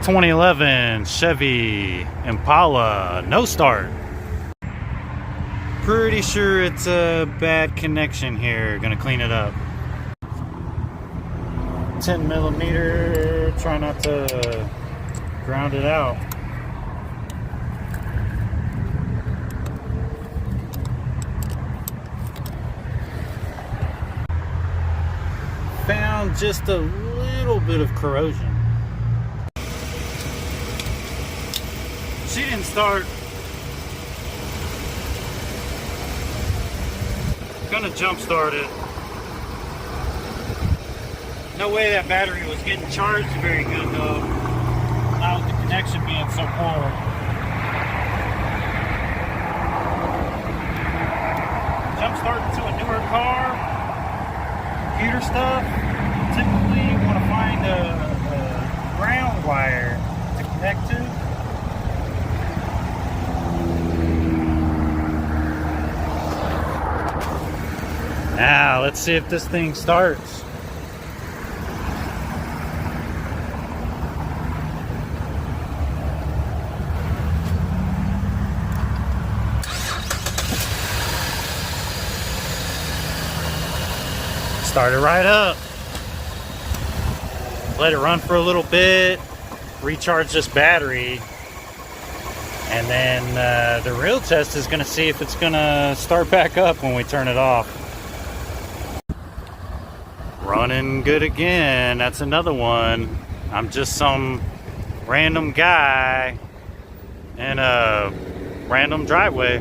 2011 Chevy Impala, no start. Pretty sure it's a bad connection here. Gonna clean it up. 10 millimeter, try not to ground it out. Found just a little bit of corrosion. She didn't start. Gonna jump start it. No way that battery was getting charged very good though. Not with the connection being so poor. Jump start into a newer car. Computer stuff. Typically you want to find a ground wire to connect to. Now, let's see if this thing starts. Start it right up. Let it run for a little bit. Recharge this battery. And then the real test is going to see if it's going to start back up when we turn it off. Running good again. That's another one. I'm just some random guy in a random driveway.